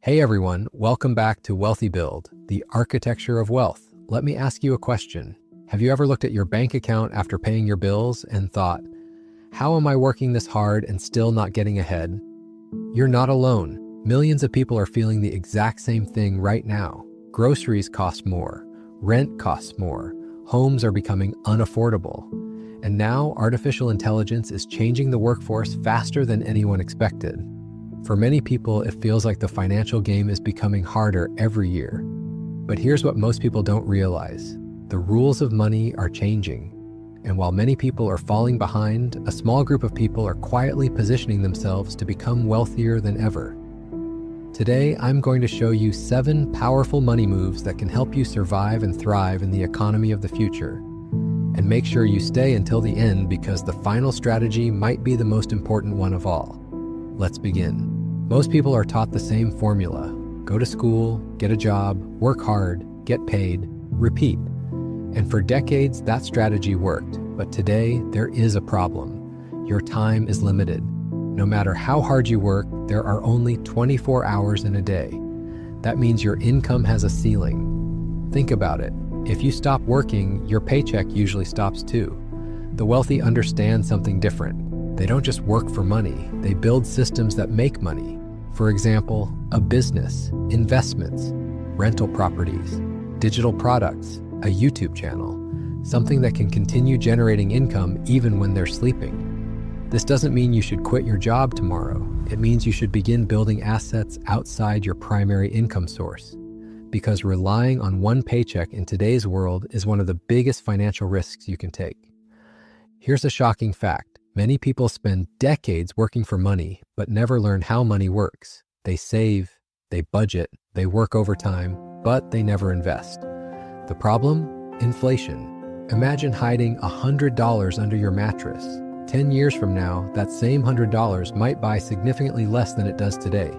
Hey everyone, welcome back to Wealthy Build, the architecture of wealth. Let me ask you a question. Have you ever looked at your bank account after paying your bills and thought, how am I working this hard and still not getting ahead? You're not alone. Millions of people are feeling the exact same thing right now. Groceries cost more, rent costs more, homes are becoming unaffordable. And now artificial intelligence is changing the workforce faster than anyone expected. For many people, it feels like the financial game is becoming harder every year. But here's what most people don't realize. The rules of money are changing. And while many people are falling behind, a small group of people are quietly positioning themselves to become wealthier than ever. Today, I'm going to show you 7 powerful money moves that can help you survive and thrive in the economy of the future. And make sure you stay until the end because the final strategy might be the most important one of all. Let's begin. Most people are taught the same formula. Go to school, get a job, work hard, get paid, repeat. And for decades, that strategy worked. But today, there is a problem. Your time is limited. No matter how hard you work, there are only 24 hours in a day. That means your income has a ceiling. Think about it. If you stop working, your paycheck usually stops too. The wealthy understand something different. They don't just work for money, they build systems that make money. For example, a business, investments, rental properties, digital products, a YouTube channel, something that can continue generating income even when they're sleeping. This doesn't mean you should quit your job tomorrow. It means you should begin building assets outside your primary income source. Because relying on one paycheck in today's world is one of the biggest financial risks you can take. Here's a shocking fact. Many people spend decades working for money, but never learn how money works. They save, they budget, they work overtime, but they never invest. The problem? Inflation. Imagine hiding $100 under your mattress. 10 years from now, that same $100 might buy significantly less than it does today.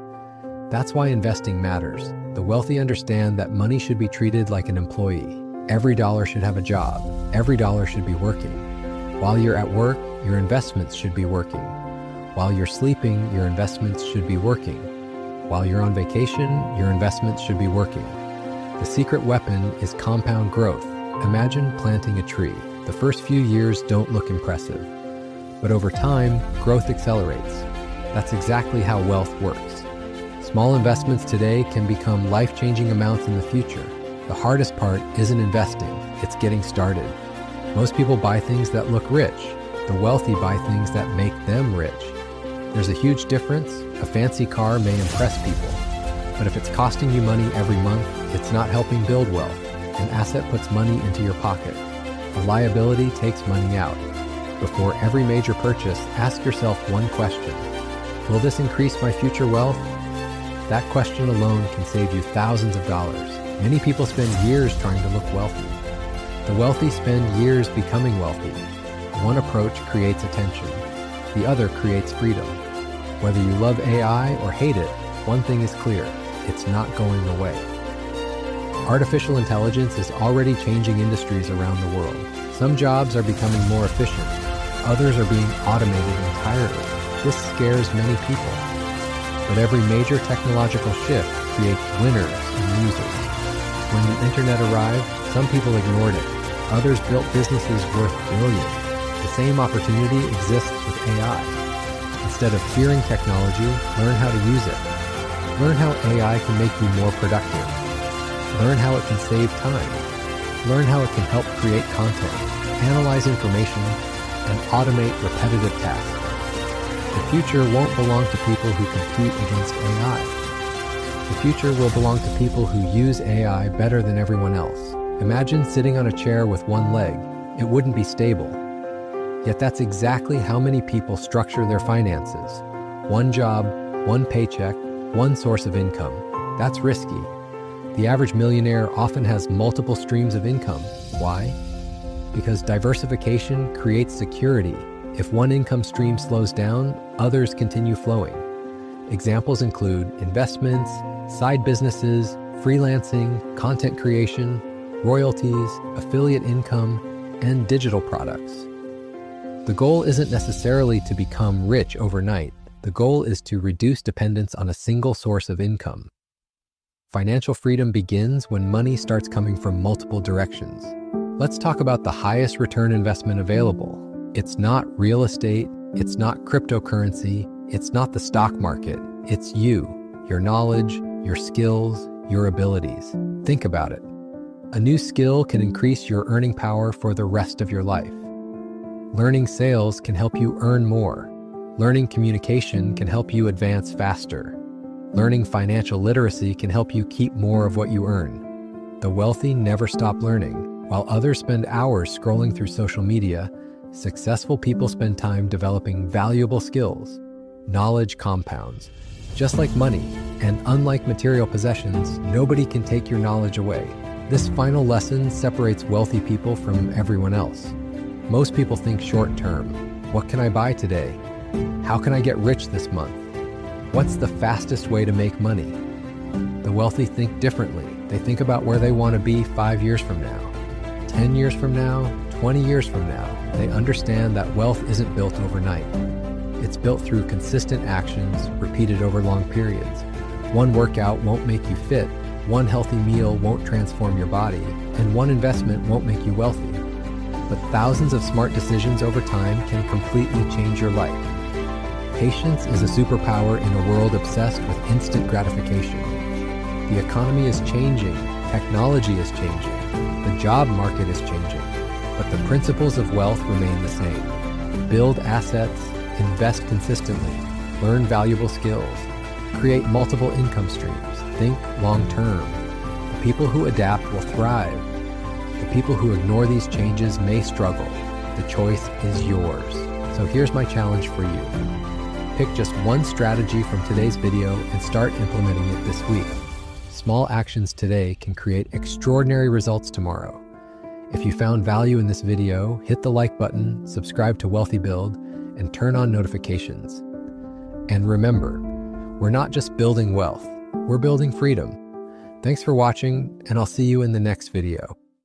That's why investing matters. The wealthy understand that money should be treated like an employee. Every dollar should have a job. Every dollar should be working. While you're at work, your investments should be working. While you're sleeping, your investments should be working. While you're on vacation, your investments should be working. The secret weapon is compound growth. Imagine planting a tree. The first few years don't look impressive. But over time, growth accelerates. That's exactly how wealth works. Small investments today can become life-changing amounts in the future. The hardest part isn't investing, it's getting started. Most people buy things that look rich. The wealthy buy things that make them rich. There's a huge difference. A fancy car may impress people, but if it's costing you money every month, it's not helping build wealth. An asset puts money into your pocket. A liability takes money out. Before every major purchase, ask yourself one question. Will this increase my future wealth? That question alone can save you thousands of dollars. Many people spend years trying to look wealthy. The wealthy spend years becoming wealthy. One approach creates attention. The other creates freedom. Whether you love AI or hate it, one thing is clear. It's not going away. Artificial intelligence is already changing industries around the world. Some jobs are becoming more efficient. Others are being automated entirely. This scares many people. But every major technological shift creates winners and losers. When the internet arrived, some people ignored it. Others built businesses worth billions. The same opportunity exists with AI. Instead of fearing technology, learn how to use it. Learn how AI can make you more productive. Learn how it can save time. Learn how it can help create content, analyze information, and automate repetitive tasks. The future won't belong to people who compete against AI. The future will belong to people who use AI better than everyone else. Imagine sitting on a chair with one leg. It wouldn't be stable. Yet that's exactly how many people structure their finances. One job, one paycheck, one source of income. That's risky. The average millionaire often has multiple streams of income. Why? Because diversification creates security. If one income stream slows down, others continue flowing. Examples include investments, side businesses, freelancing, content creation, royalties, affiliate income, and digital products. The goal isn't necessarily to become rich overnight. The goal is to reduce dependence on a single source of income. Financial freedom begins when money starts coming from multiple directions. Let's talk about the highest return investment available. It's not real estate, it's not cryptocurrency, it's not the stock market. It's you, your knowledge, your skills, your abilities. Think about it. A new skill can increase your earning power for the rest of your life. Learning sales can help you earn more. Learning communication can help you advance faster. Learning financial literacy can help you keep more of what you earn. The wealthy never stop learning. While others spend hours scrolling through social media, successful people spend time developing valuable skills. Knowledge compounds. Just like money, and unlike material possessions, nobody can take your knowledge away. This final lesson separates wealthy people from everyone else. Most people think short term. What can I buy today? How can I get rich this month? What's the fastest way to make money? The wealthy think differently. They think about where they want to be 5 years from now. 10 years from now, 20 years from now. They understand that wealth isn't built overnight. It's built through consistent actions repeated over long periods. One workout won't make you fit, one healthy meal won't transform your body, and one investment won't make you wealthy. But thousands of smart decisions over time can completely change your life. Patience is a superpower in a world obsessed with instant gratification. The economy is changing, technology is changing. The job market is changing, but the principles of wealth remain the same. Build assets, invest consistently, learn valuable skills, create multiple income streams, think long-term. The people who adapt will thrive. The people who ignore these changes may struggle. The choice is yours. So here's my challenge for you. Pick just one strategy from today's video and start implementing it this week. Small actions today can create extraordinary results tomorrow. If you found value in this video, hit the like button, subscribe to Wealthy Build, and turn on notifications. And remember, we're not just building wealth, we're building freedom. Thanks for watching, and I'll see you in the next video.